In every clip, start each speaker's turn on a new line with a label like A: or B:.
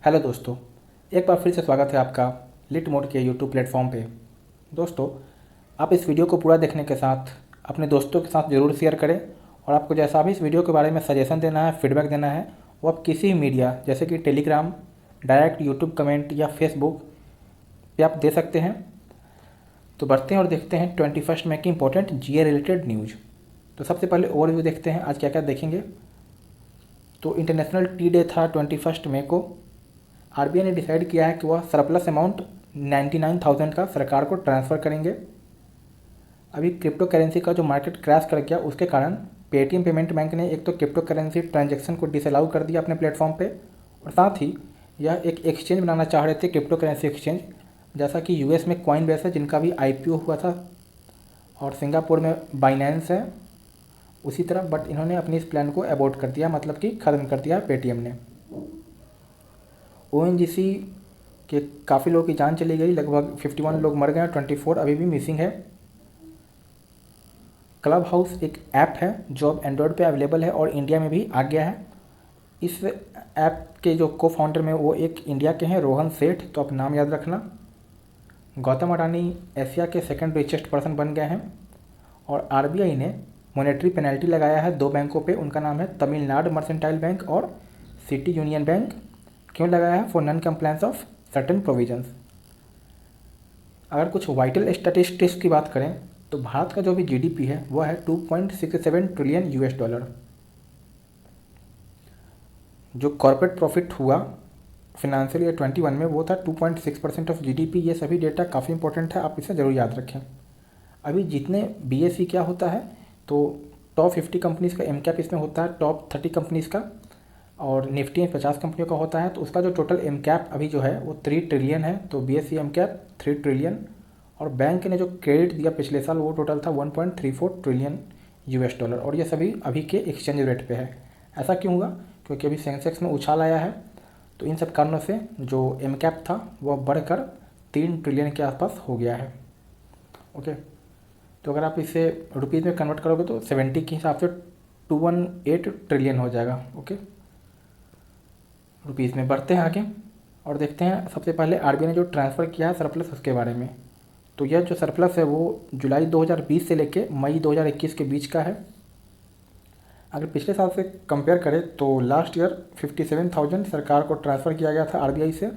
A: Hello दोस्तों, एक बार फिर से स्वागत है आपका लिट मोड के यूट्यूब प्लेटफॉर्म पे। दोस्तों, आप इस वीडियो को पूरा देखने के साथ अपने दोस्तों के साथ ज़रूर शेयर करें और आपको जैसा भी इस वीडियो के बारे में सजेशन देना है, फीडबैक देना है, वो आप किसी मीडिया जैसे कि टेलीग्राम, डायरेक्ट यूट्यूब कमेंट या फेसबुक पे आप दे सकते हैं। तो बढ़ते हैं और देखते हैं 21 मई की इंपॉर्टेंट जीए रिलेटेड न्यूज़। तो सबसे पहले ओवरव्यू देखते हैं आज क्या क्या देखेंगे। तो इंटरनेशनल टी डे था 21 मई को। आरबीआई ने डिसाइड किया है कि वह सरप्लस अमाउंट 99,000 का सरकार को ट्रांसफ़र करेंगे। अभी क्रिप्टो करेंसी का जो मार्केट क्रैश कर गया उसके कारण पेटीएम पेमेंट बैंक ने एक तो क्रिप्टो करेंसी ट्रांजैक्शन को डिसअलाउ कर दिया अपने प्लेटफॉर्म पे, और साथ ही यह एक एक्सचेंज बनाना चाह रहे थे, क्रिप्टो करेंसी एक्सचेंज, जैसा कि यूएस में कॉइनबेस है जिनका भी आईपीओ हुआ था, और सिंगापुर में बाइनेंस है उसी तरह। बट इन्होंने अपनी इस प्लान को अबॉर्ट कर दिया, मतलब कि ख़त्म कर दिया पेटीएम ने। ओएनजीसी के काफ़ी लोगों की जान चली गई, लगभग 51 लोग मर गए, 24 अभी भी मिसिंग है। क्लब हाउस एक ऐप है जो अब एंड्रॉयड पे अवेलेबल है और इंडिया में भी आ गया है। इस ऐप के जो को फाउंडर में वो एक इंडिया के हैं, रोहन सेठ, तो आप नाम याद रखना। गौतम अडानी एशिया के सेकंड रिचेस्ट पर्सन बन गए हैं। और आरबीआई ने मॉनेटरी पेनल्टी लगाया है दो बैंकों पे, उनका नाम है तमिलनाडु मर्सेंटाइल बैंक और सिटी यूनियन बैंक। क्यों लगाया है? For non compliance of certain provisions. अगर कुछ वाइटल स्टैटिस्टिक्स की बात करें तो भारत का जो भी जीडीपी है वह है 2.67 ट्रिलियन यूएस डॉलर। जो कॉर्पोरेट प्रॉफिट हुआ फिनेंशियल ईयर 21 में वो था 2.6% ऑफ जीडीपी। ये सभी डेटा काफ़ी इंपॉर्टेंट है, आप इसे ज़रूर याद रखें। अभी जितने बीएसई क्या होता है तो टॉप 50 कंपनीज़ का एम कैप इसमें होता है, टॉप 30 कंपनीज़ का, और निफ्टी में 50 कंपनियों का होता है। तो उसका जो टोटल एम कैप अभी जो है वो 3 ट्रिलियन है। तो बीएसई एम कैप 3 ट्रिलियन, और बैंक ने जो क्रेडिट दिया पिछले साल वो टोटल था 1.34 ट्रिलियन यूएस डॉलर। और ये सभी अभी के एक्सचेंज रेट पे है। ऐसा क्यों हुआ? क्योंकि अभी सेंसेक्स में उछाल आया है, तो इन सब कारणों से जो एम कैप था वह बढ़कर 3 ट्रिलियन के आसपास हो गया है। ओके, तो अगर आप इसे रुपीज़ में कन्वर्ट करोगे तो 70 के हिसाब से 218 ट्रिलियन हो जाएगा। ओके, रुपीज़ में। बढ़ते हैं आगे और देखते हैं सबसे पहले आरबीआई ने जो ट्रांसफ़र किया है सरप्लस उसके बारे में। तो यह जो सरप्लस है वो जुलाई 2020 से लेके मई 2021 के बीच का है। अगर पिछले साल से कंपेयर करें तो लास्ट ईयर 57,000 सरकार को ट्रांसफ़र किया गया था आरबीआई से।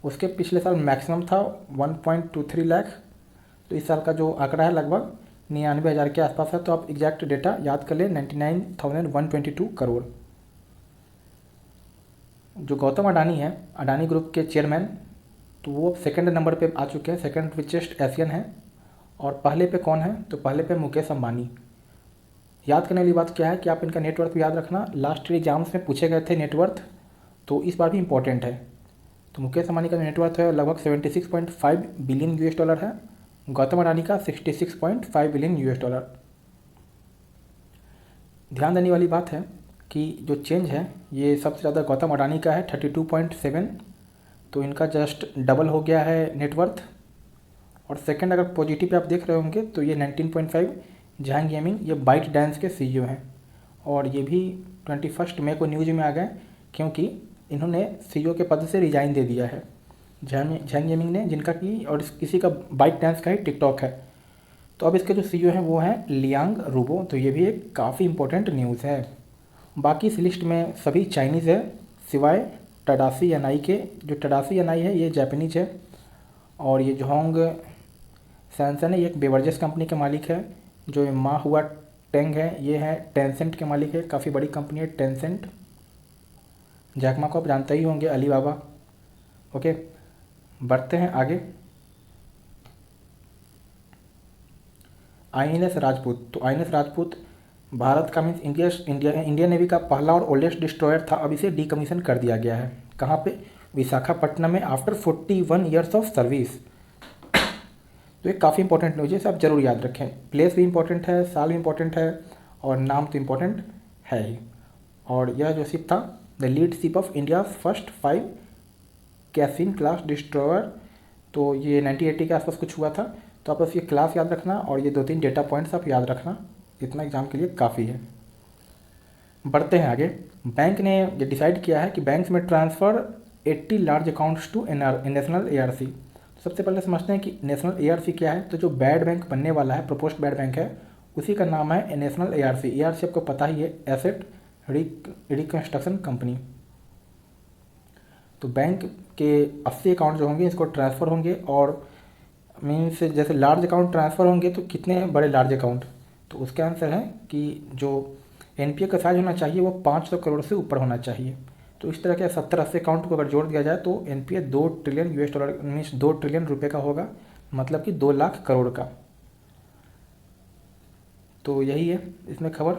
A: उसके पिछले साल मैक्सिमम था 1.23 लाख। तो इस साल का जो आंकड़ा है लगभग 99,000 के आसपास है। तो आप एग्जैक्ट डेटा याद कर लें, 99,122 करोड़। जो गौतम अडानी है, अडानी ग्रुप के चेयरमैन, तो वो सेकंड नंबर पे आ चुके हैं, सेकंड रिचेस्ट एशियन है। और पहले पे कौन है? तो पहले पे मुकेश अंबानी। याद करने वाली बात क्या है कि आप इनका नेटवर्थ भी याद रखना, लास्ट ईयर एग्जाम्स में पूछे गए थे नेटवर्थ, तो इस बार भी इंपॉर्टेंट है। तो मुकेश अंबानी का जो नेटवर्थ है लगभग 76.5 बिलियन यूएस डॉलर है, गौतम अडानी का 66.5 बिलियन यूएस डॉलर। ध्यान देने वाली बात है कि जो चेंज है ये सबसे ज़्यादा गौतम अडानी का है 32.7, तो इनका जस्ट डबल हो गया है नेटवर्थ। और सेकंड अगर पॉजिटिव पे आप देख रहे होंगे तो ये 19.5 जहांग येमिंग, ये बाइट डांस के सीईओ हैं। और ये भी 21 मई को न्यूज में आ गए क्योंकि इन्होंने सीईओ के पद से रिजाइन दे दिया है, जहांग येमिंग ने, जिनका कि और किसी का बाइट डांस का ही टिकटॉक है। तो अब इसके जो सीईओ हैं वो हैं लियांग रूबो। तो ये भी एक काफ़ी इंपॉर्टेंट न्यूज़ है। बाकी इस लिस्ट में सभी चाइनीज़ है सिवाय टडासी एनआई के। जो टडासी एनआई है ये जापानीज है, और ये जोंग सैमसन है, ये एक बेवरेजेस कंपनी के मालिक है। जो मा हुआ टेंग है ये है टेंसेंट के मालिक है, काफ़ी बड़ी कंपनी है टेंसेंट। जैकमा को आप जानते ही होंगे, अलीबाबा। ओके, बढ़ते हैं आगे। आईएनएस राजपूत। तो आईएनएस राजपूत भारत का मीन्स इंडियन नेवी का पहला और ओल्डेस्ट डिस्ट्रॉयर था। अब इसे डीकमीशन कर दिया गया है। कहाँ पे? विशाखापट्टनम में, आफ्टर 41 ईयर्स ऑफ सर्विस। तो ये काफ़ी इंपॉर्टेंट न्यूज़ है, इसे आप जरूर याद रखें। प्लेस भी इंपॉर्टेंट है, साल भी इंपॉर्टेंट है, और नाम तो इंपॉर्टेंट है ही। और यह जो शिप था the lead ship of India first 5 Kashin class destroyer. तो ये 1980 के आसपास कुछ हुआ था। तो आप बस ये क्लास याद रखना और ये 2-3 डेटा पॉइंट्स आप याद रखना, इतना एग्जाम के लिए काफ़ी है। बढ़ते हैं आगे। बैंक ने ये डिसाइड किया है कि बैंक में transfer 80 large accounts to national ARC। सबसे पहले समझते हैं कि नेशनल ARC क्या है। तो जो बैड बैंक बनने वाला है, प्रपोज्ड बैड बैंक है, उसी का नाम है नेशनल ARC। ARC आपको पता ही है, एसेट रिकंस्ट्रक्शन कंपनी। तो बैंक के 80 अकाउंट जो होंगे इसको ट्रांसफ़र होंगे, और मीन्स जैसे लार्ज अकाउंट ट्रांसफ़र होंगे तो कितने बड़े लार्ज अकाउंट, तो उसका आंसर है कि जो NPA का साइज होना चाहिए वो 500 करोड़ से ऊपर होना चाहिए। तो इस तरह के 70-80 अकाउंट को अगर जोड़ दिया जाए तो NPA 2 trillion US dollar means 2 trillion रुपए का होगा, मतलब कि 2 लाख करोड़ का। तो यही है इसमें खबर,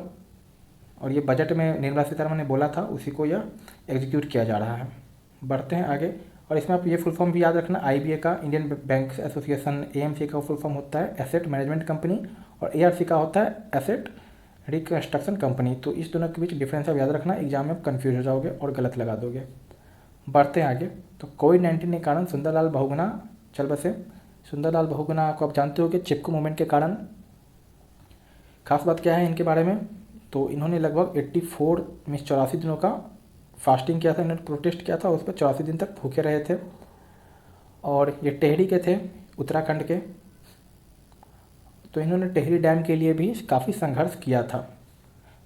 A: और ये बजट में निर्मला सीतारमण ने बोला था, उसी को यह एग्जीक्यूट किया जा रहा है। बढ़ते हैं आगे, और इसमें आप ये फुल फॉर्म भी याद रखना, IBA का, इंडियन बैंक एसोसिएशन, AMC का फुल फॉर्म होता है एसेट मैनेजमेंट कंपनी, और ARC का होता है एसेट रिकंस्ट्रक्शन कंपनी। तो इस दोनों के बीच डिफरेंस आप याद रखना, एग्जाम में आप कन्फ्यूज हो जाओगे और गलत लगा दोगे। बढ़ते हैं आगे, तो कोविड-19 के कारण सुंदरलाल बहुगुणा चल बसे। सुंदरलाल बहुगुणा को आप जानते हो कि चिपको मूवमेंट के कारण। खास बात क्या है इनके बारे में, तो इन्होंने लगभग 84 दिनों का फास्टिंग किया था, इन्होंने प्रोटेस्ट किया था, उस पर 84 दिन तक भूखे रहे थे। और ये टेहरी के थे, उत्तराखंड के। तो इन्होंने टेहरी डैम के लिए भी काफ़ी संघर्ष किया था।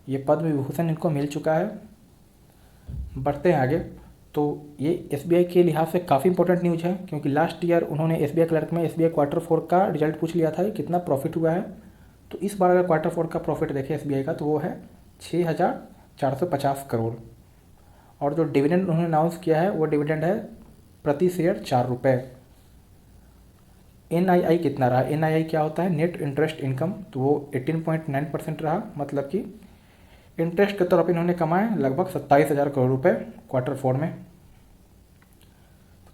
A: ये पद्म विभूषण इनको मिल चुका है। बढ़ते हैं आगे, तो ये SBI के लिहाज से काफ़ी इंपॉर्टेंट न्यूज़ है, क्योंकि लास्ट ईयर उन्होंने SBI क्लर्क में SBI Q4 का रिजल्ट पूछ लिया था, कितना प्रॉफिट हुआ है। तो इस बार अगर Q4 का प्रॉफिट देखें SBI का, तो वो है 6,450 करोड़। और जो डिविडेंड उन्होंने अनाउंस किया है वो डिविडेंड है प्रति शेयर 4 रुपये। NII कितना रहा, NII क्या होता है, नेट इंटरेस्ट इनकम, तो वो 18.9% रहा, मतलब कि इंटरेस्ट के तौर पर इन्होंने कमाए लगभग 27,000 करोड़ रुपए Q4 में।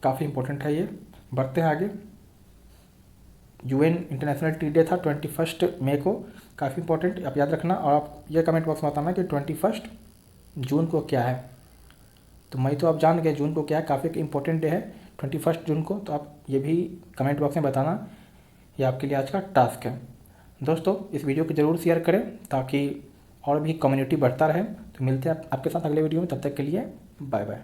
A: काफ़ी इंपॉर्टेंट है ये। बढ़ते हैं आगे, UN इंटरनेशनल टी डे था 21 मई को, काफ़ी इंपॉर्टेंट, आप याद रखना। और आप ये कमेंट बॉक्स में बताना कि 21 जून को क्या है। तो मई तो आप जान गए, जून को क्या है, काफ़ी इंपॉर्टेंट डे है 21 जून को। तो आप ये भी कमेंट बॉक्स में बताना, ये आपके लिए आज का टास्क है। दोस्तों इस वीडियो को ज़रूर शेयर करें ताकि और भी कम्युनिटी बढ़ता रहे। तो मिलते हैं आपके साथ अगले वीडियो में, तब तक के लिए बाय बाय।